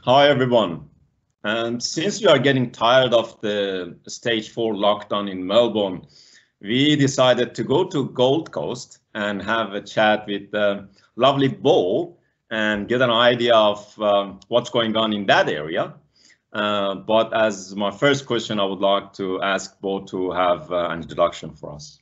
Hi everyone. And since we are getting tired of the stage 4 lockdown in Melbourne, we decided to go to Gold Coast and have a chat with lovely Bo and get an idea of what's going on in that area. But as my first question, I would like to ask Bo to have an introduction for us.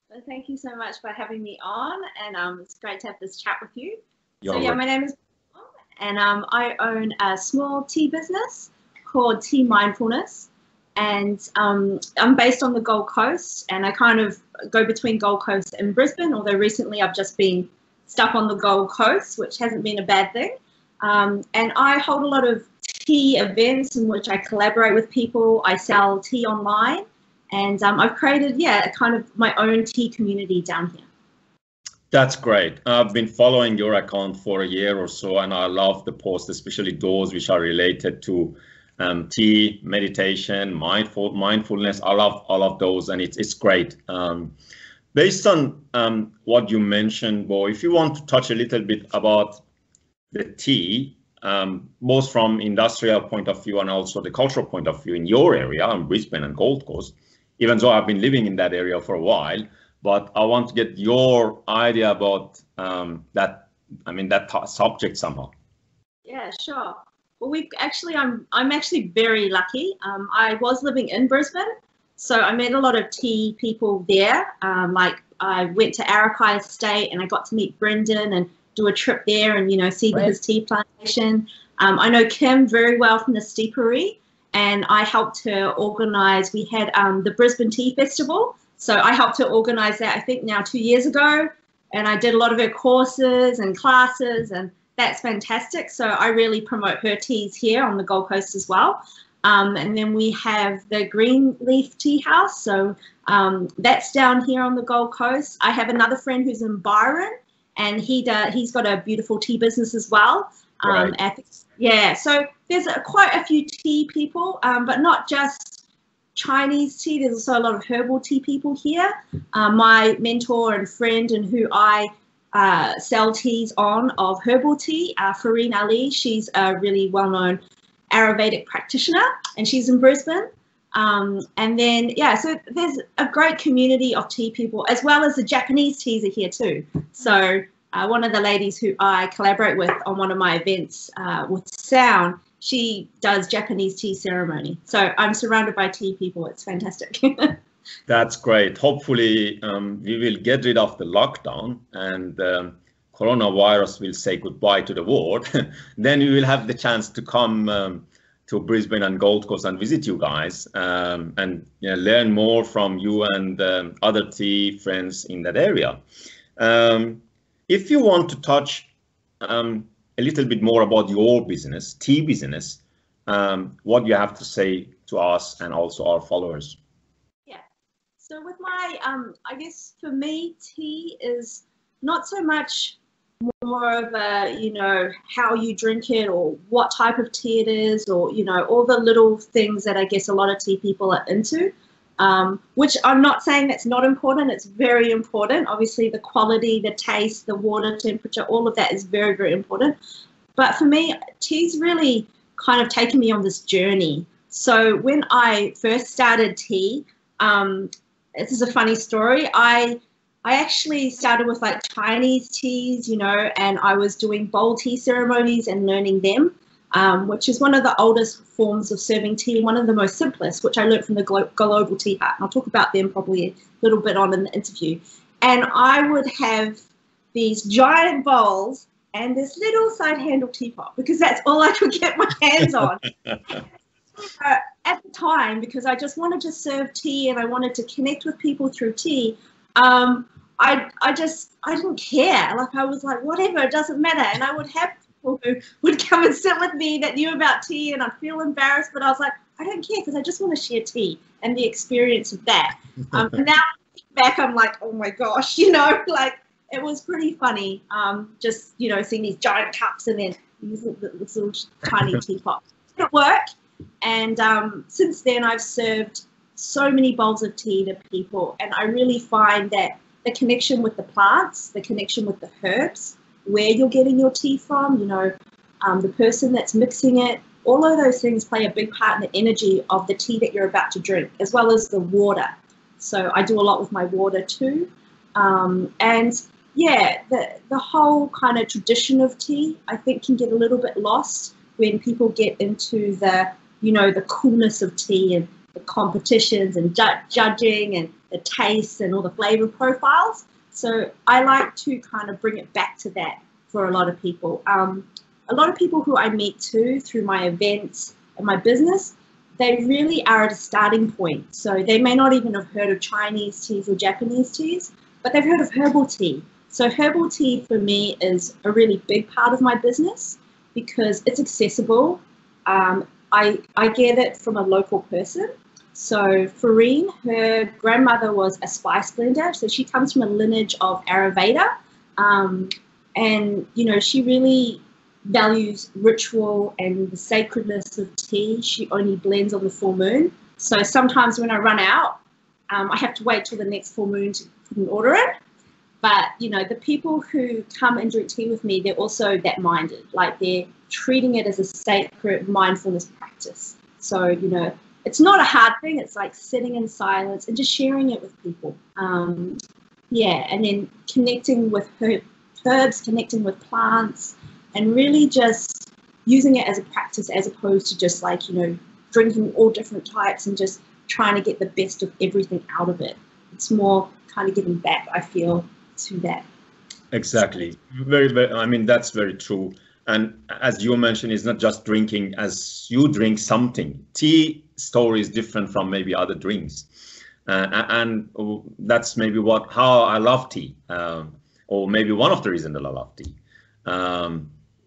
Well, thank you so much for having me on, and it's great to have this chat with you. My name is Wong, and I own a small tea business called Tea Mindfulness, and I'm based on the Gold Coast, and I kind of go between Gold Coast and Brisbane, although recently I've just been stuck on the Gold Coast, which hasn't been a bad thing. And I hold a lot of tea events in which I collaborate with people. I sell tea online, and I've created, kind of my own tea community down here. That's great. I've been following your account for a year or so, and I love the posts, especially those which are related to tea, meditation, mindfulness. I love all of those, and it's great. Based on what you mentioned, Bo, if you want to touch a little bit about the tea, both from industrial point of view and also the cultural point of view in your area, in Brisbane and Gold Coast, even though I've been living in that area for a while, but I want to get your idea about that subject somehow. Yeah, sure. Well, I'm actually very lucky. I was living in Brisbane, so I met a lot of tea people there. Like I went to Arakai Estate and I got to meet Brendan and do a trip there and, see his tea plantation. I know Kim very well from the steepery, and I helped her organise. We had the Brisbane Tea Festival. So I helped her organise that, I think now 2 years ago, and I did a lot of her courses and classes, and that's fantastic. So I really promote her teas here on the Gold Coast as well. And then we have the Greenleaf Tea House. So that's down here on the Gold Coast. I have another friend who's in Byron, and he's got a beautiful tea business as well. Right. So there's quite a few tea people, but not just Chinese tea. There's also a lot of herbal tea people here. My mentor and friend, and who I sell teas on of herbal tea, Fareen Ali. She's a really well-known Ayurvedic practitioner, and she's in Brisbane. And then, so there's a great community of tea people, as well as the Japanese teas are here too. So one of the ladies who I collaborate with on one of my events with sound, she does Japanese tea ceremony. So I'm surrounded by tea people. It's fantastic. That's great. Hopefully we will get rid of the lockdown and coronavirus will say goodbye to the world. Then we will have the chance to come to Brisbane and Gold Coast and visit you guys and learn more from you and other tea friends in that area. If you want to touch a little bit more about your business, tea business, what you have to say to us and also our followers. Yeah, so with my, I guess for me, tea is not so much more of a, how you drink it or what type of tea it is, or, all the little things that I guess a lot of tea people are into. Which I'm not saying that's not important. It's very important. Obviously, the quality, the taste, the water temperature, all of that is very, very important. But for me, tea's really kind of taken me on this journey. So when I first started tea, this is a funny story. I actually started with like Chinese teas, and I was doing bowl tea ceremonies and learning them. Which is one of the oldest forms of serving tea, one of the most simplest, which I learned from the Global Tea Hut. And I'll talk about them probably a little bit on in the interview. And I would have these giant bowls and this little side handle teapot, because that's all I could get my hands on. At the time, because I just wanted to serve tea and I wanted to connect with people through tea, I didn't care. Like, I was like, whatever, it doesn't matter. And I would have who would come and sit with me that knew about tea, and I'd feel embarrassed, but I was like, I don't care, because I just want to share tea and the experience of that. Now back, I'm like, oh my gosh, like it was pretty funny. Just seeing these giant cups and then these little tiny teapots. It worked, and since then I've served so many bowls of tea to people, and I really find that the connection with the plants, the connection with the herbs, where you're getting your tea from, the person that's mixing it. All of those things play a big part in the energy of the tea that you're about to drink, as well as the water. So I do a lot with my water too. And yeah, the whole kind of tradition of tea, I think, can get a little bit lost when people get into the, you know, the coolness of tea and the competitions and judging and the taste and all the flavor profiles. So I like to kind of bring it back to that for a lot of people. A lot of people who I meet too through my events and my business, they really are at a starting point. So they may not even have heard of Chinese teas or Japanese teas, but they've heard of herbal tea. So herbal tea for me is a really big part of my business because it's accessible. I get it from a local person. So Farine, her grandmother was a spice blender. So she comes from a lineage of Ayurveda. And, you know, she really values ritual and the sacredness of tea. She only blends on the full moon. So sometimes when I run out, I have to wait till the next full moon to put an order in. But, you know, the people who come and drink tea with me, they're also that minded. Like they're treating it as a sacred mindfulness practice. So, you know, it's not a hard thing. It's like sitting in silence and just sharing it with people. Yeah, and then connecting with herbs, connecting with plants, and really just using it as a practice as opposed to just like, you know, drinking all different types and just trying to get the best of everything out of it. It's more kind of giving back, I feel, to that. Exactly. Very, very, I mean, that's very true. And as you mentioned, it's not just drinking as you drink something. Tea story is different from maybe other drinks. And that's maybe how I love tea, or maybe one of the reasons that I love tea.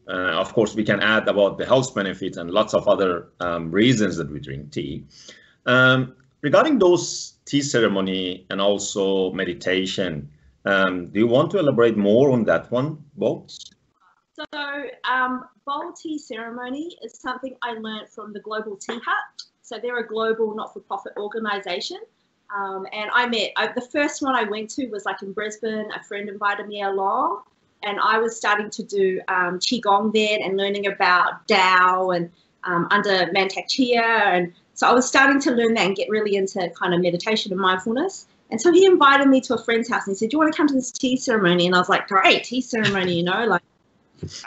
Of course, we can add about the health benefits and lots of other reasons that we drink tea. Regarding those tea ceremony and also meditation, do you want to elaborate more on that one, Bo? So bowl tea ceremony is something I learned from the Global Tea Hut. So they're a global not-for-profit organization. And the first one I went to was like in Brisbane. A friend invited me along. And I was starting to do Qigong then and learning about Tao and under Mantak Chia. And so I was starting to learn that and get really into kind of meditation and mindfulness. And so he invited me to a friend's house and he said, do you want to come to this tea ceremony? And I was like, great, tea ceremony, you know, like,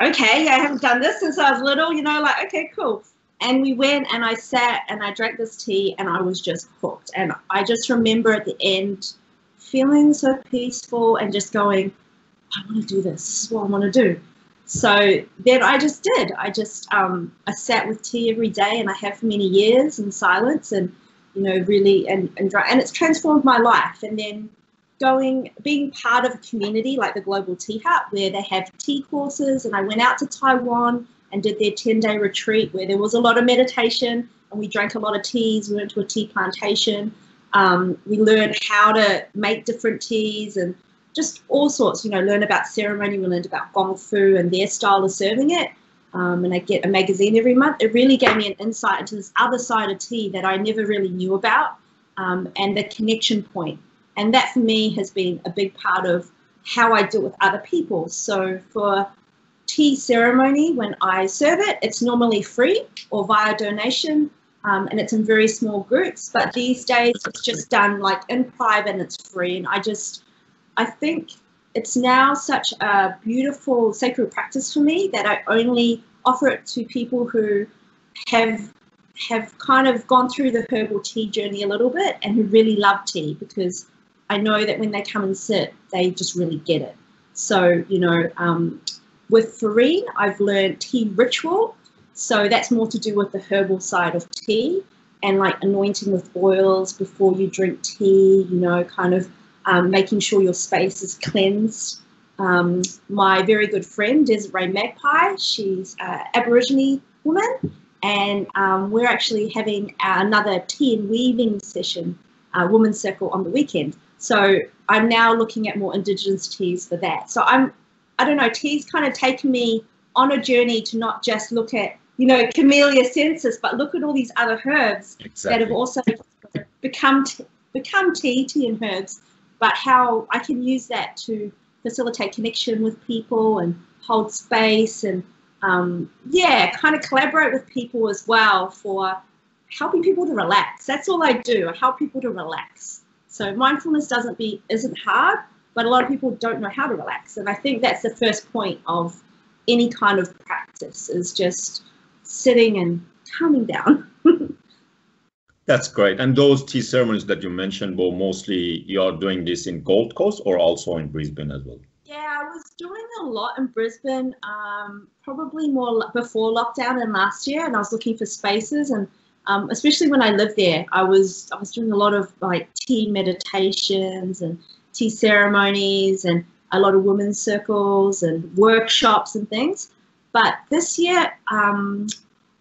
okay, I haven't done this since I was little, you know, like, okay, cool. And we went and I sat and I drank this tea and I was just hooked. And I just remember at the end feeling so peaceful and just going, I want to do this. This is what I want to do. So then I just did. I sat with tea every day, and I have for many years in silence, and you know, really, and it's transformed my life. And then being part of a community like the Global Tea Hut, where they have tea courses, and I went out to Taiwan and did their 10-day retreat where there was a lot of meditation, and we drank a lot of teas. We went to a tea plantation. We learned how to make different teas and just all sorts, you know, learn about ceremony. We learned about Gong Fu and their style of serving it. And I get a magazine every month. It really gave me an insight into this other side of tea that I never really knew about, and the connection point. And that for me has been a big part of how I deal with other people. So for tea ceremony, when I serve it, it's normally free or via donation, and it's in very small groups. But these days it's just done like in private and it's free. And I think it's now such a beautiful sacred practice for me that I only offer it to people who have kind of gone through the herbal tea journey a little bit and who really love tea, because I know that when they come and sit, they just really get it. So, you know, with Farine, I've learned tea ritual. So that's more to do with the herbal side of tea and like anointing with oils before you drink tea, you know, kind of making sure your space is cleansed. My very good friend, Desiree Magpie, she's an Aborigine woman, and we're actually having another tea and weaving session, women's circle on the weekend. So I'm now looking at more Indigenous teas for that. So I don't know, tea's kind of taken me on a journey to not just look at, you know, Camellia sensis, but look at all these other herbs that have also become tea and herbs, but how I can use that to facilitate connection with people and hold space and yeah, kind of collaborate with people as well for helping people to relax. That's all I do. I help people to relax. So mindfulness isn't hard, but a lot of people don't know how to relax. And I think that's the first point of any kind of practice, is just sitting and calming down. That's great. And those tea ceremonies that you mentioned, Bo, mostly you're doing this in Gold Coast or also in Brisbane as well? Yeah, I was doing a lot in Brisbane, probably more before lockdown and last year, and I was looking for spaces, and especially when I lived there, I was doing a lot of like tea meditations and tea ceremonies and a lot of women's circles and workshops and things. But this year,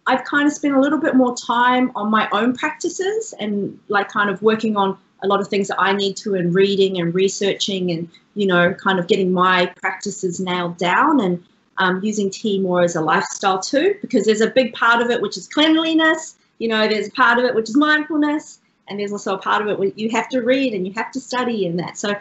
I've kind of spent a little bit more time on my own practices and like kind of working on a lot of things that I need to, and reading and researching and, you know, kind of getting my practices nailed down, and using tea more as a lifestyle too, because there's a big part of it which is cleanliness, you know, there's a part of it which is mindfulness, and there's also a part of it where you have to read and you have to study in that. So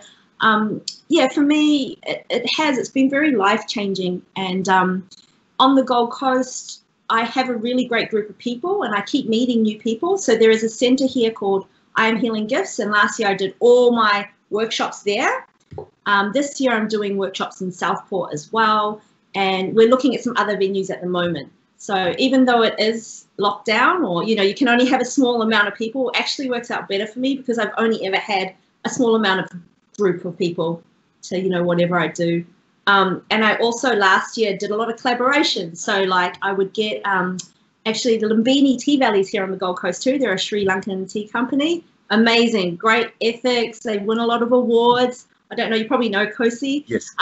yeah, for me, it's been very life-changing. And on the Gold Coast, I have a really great group of people, and I keep meeting new people. So there is a centre here called I Am Healing Gifts, and last year I did all my workshops there. This year I'm doing workshops in Southport as well, and we're looking at some other venues at the moment. So even though it is lockdown, or, you know, you can only have a small amount of people, it actually works out better for me, because I've only ever had a small amount of group of people to, you know, whatever I do. And I also last year did a lot of collaboration. So like I would get actually the Lumbini Tea Valleys here on the Gold Coast too. They're a Sri Lankan tea company. Amazing, great ethics. They win a lot of awards. I don't know, you probably know Kosi. Yes.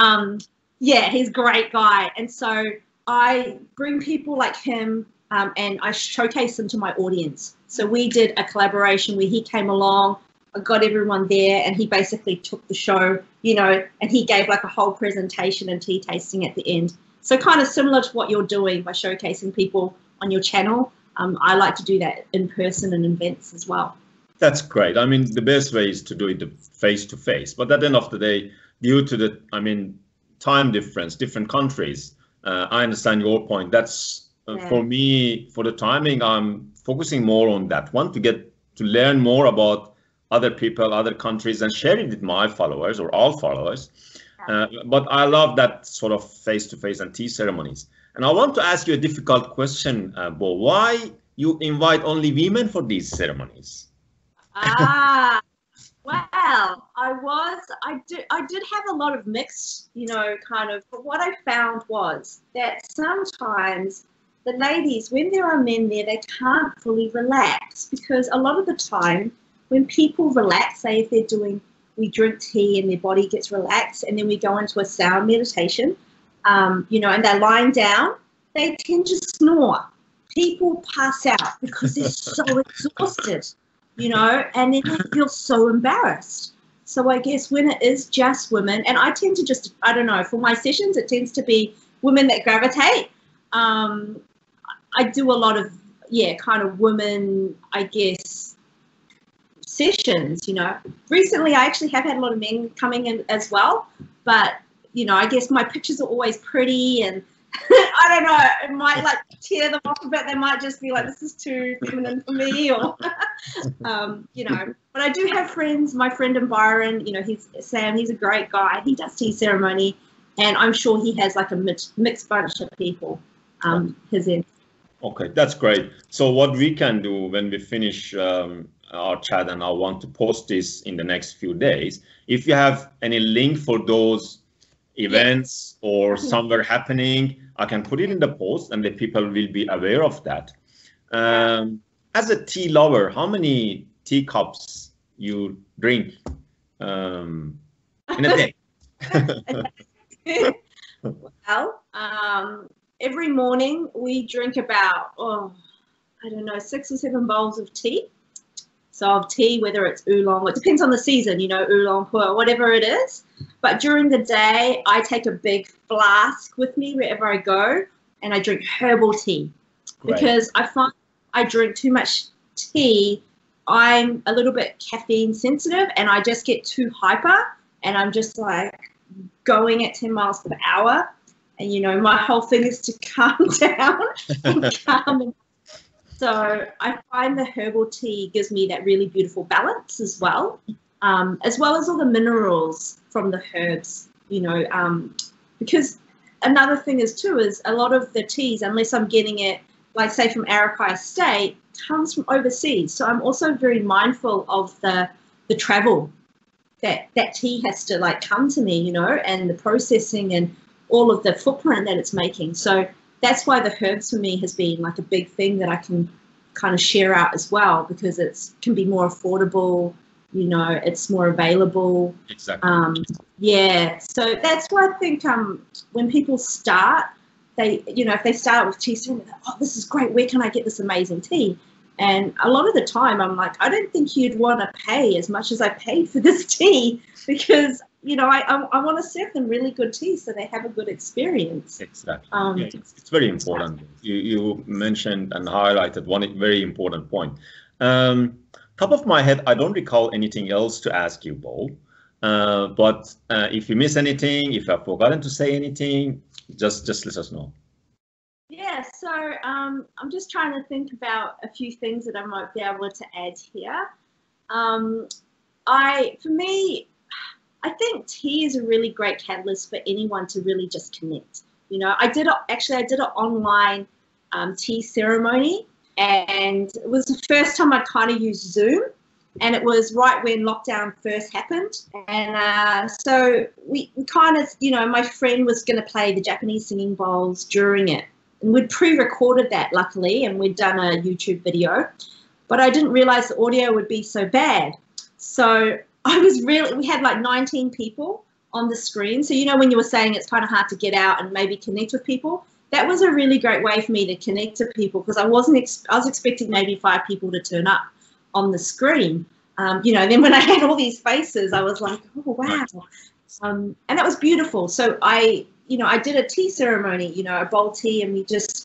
Yeah, he's a great guy. And so I bring people like him and I showcase them to my audience. So we did a collaboration where he came along, I got everyone there, and he basically took the show, you know, and he gave like a whole presentation and tea tasting at the end. So kind of similar to what you're doing by showcasing people on your channel. I like to do that in person and events as well. That's great. I mean, the best way is to do it face to face. But at the end of the day, due to the, I mean, time difference, different countries, I understand your point. That's for me, for the timing, I'm focusing more on that one, to get to learn more about other people, other countries, and share it with my followers or all followers. But I love that sort of face-to-face and tea ceremonies. And I want to ask you a difficult question, Bo. Why you invite only women for these ceremonies? Well, I did have a lot of mixed, you know, kind of, but what I found was that sometimes the ladies, when there are men there, they can't fully relax, because a lot of the time when people relax, say if we drink tea and their body gets relaxed, and then we go into a sound meditation, you know, and they're lying down, they tend to snore. People pass out because they're so exhausted, you know, and then they feel so embarrassed. So I guess when it is just women, and I tend to just, I don't know, for my sessions, it tends to be women that gravitate. I do a lot of, yeah, kind of women, I guess, sessions, you know. Recently, I actually have had a lot of men coming in as well, but, you know, I guess my pictures are always pretty, and I don't know, it might like tear them off a bit. They might just be like, this is too feminine for me, or, you know. But I do have friends, my friend in Byron, you know, Sam, he's a great guy. He does tea ceremony, and I'm sure he has like a mixed bunch of people, his end. Okay, that's great. So what we can do when we finish our chat, and I want to post this in the next few days, if you have any link for those events or somewhere happening, I can put it in the post, and the people will be aware of that. As a tea lover, how many teacups you drink in a day? Well, every morning we drink about, I don't know, 6 or 7 bowls of tea. So of tea, whether it's oolong, it depends on the season, you know, oolong, pu'er, whatever it is. But during the day, I take a big flask with me wherever I go, and I drink herbal tea. Great. Because I find I drink too much tea, I'm a little bit caffeine sensitive, and I just get too hyper, and I'm just like going at 10 miles per hour. And, you know, my whole thing is to calm down and calm. So I find the herbal tea gives me that really beautiful balance as well as all the minerals from the herbs, you know, because another thing is a lot of the teas, unless I'm getting it, like say from Arakai Estate, comes from overseas. So I'm also very mindful of the travel that tea has to like come to me, you know, and the processing and all of the footprint that it's making. So that's why the herbs for me has been like a big thing that I can kind of share out as well, because it can be more affordable, you know, it's more available. Exactly. Yeah, so that's why I think when people start, they, you know, if they start with tea, they're like, oh, this is great, where can I get this amazing tea? And a lot of the time I'm like, I don't think you'd want to pay as much as I paid for this tea, because, you know, I want to serve them really good tea so they have a good experience. Exactly. Yeah, it's very important. You mentioned and highlighted one very important point. Top of my head, I don't recall anything else to ask you, Bo. But if you miss anything, if I've forgotten to say anything, just let us know. Yeah, so I'm just trying to think about a few things that I might be able to add here. For me, I think tea is a really great catalyst for anyone to really just connect. You know, I did an online tea ceremony, and it was the first time I kind of used Zoom, and it was right when lockdown first happened. And so we kind of, you know, my friend was going to play the Japanese singing bowls during it. And we'd pre-recorded that, luckily, and we'd done a YouTube video. But I didn't realize the audio would be so bad. So we had like 19 people on the screen. So, you know, when you were saying it's kind of hard to get out and maybe connect with people, that was a really great way for me to connect to people, because I was expecting maybe 5 people to turn up on the screen. You know, then when I had all these faces, I was like, oh, wow. And that was beautiful. So I did a tea ceremony, you know, a bowl tea, and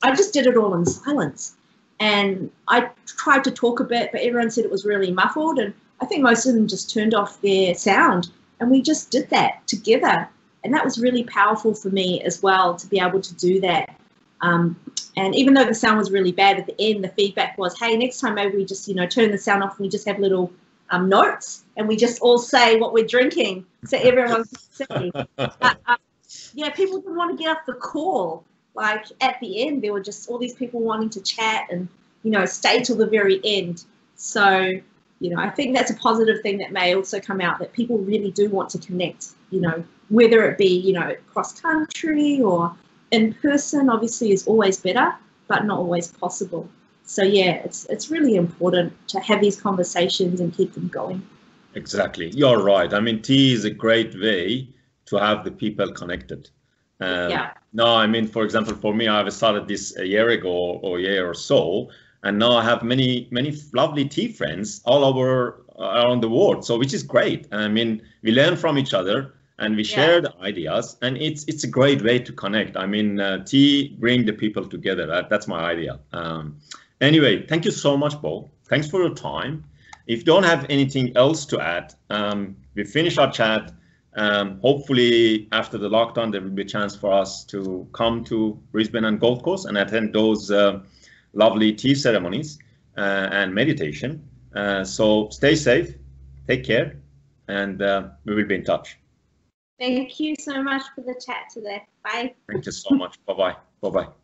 I just did it all in silence. And I tried to talk a bit, but everyone said it was really muffled. And I think most of them just turned off their sound. And we just did that together. And that was really powerful for me as well, to be able to do that. And even though the sound was really bad at the end, the feedback was, hey, next time maybe we just, you know, turn the sound off and we just have little notes, and we just all say what we're drinking so everyone can see. Yeah, people didn't want to get off the call. Like at the end, there were just all these people wanting to chat and, you know, stay till the very end. So, you know, I think that's a positive thing that may also come out, that people really do want to connect, you know, whether it be, you know, cross country or in person, obviously is always better, but not always possible. So yeah, it's really important to have these conversations and keep them going. Exactly, you're right. I mean, tea is a great way to have the people connected. Yeah. No, I mean, for example, for me, I've started this a year ago or a year or so, and now I have many lovely tea friends all over around the world. So which is great. I mean, we learn from each other and we share the ideas, and it's a great way to connect. I mean, tea bring the people together. That's my idea. Anyway, thank you so much, Bo. Thanks for your time. If you don't have anything else to add, we finish our chat. Hopefully, after the lockdown, there will be a chance for us to come to Brisbane and Gold Coast and attend those lovely tea ceremonies and meditation. So stay safe, take care, and we will be in touch. Thank you so much for the chat today. Bye. Thank you so much. Bye-bye. Bye-bye.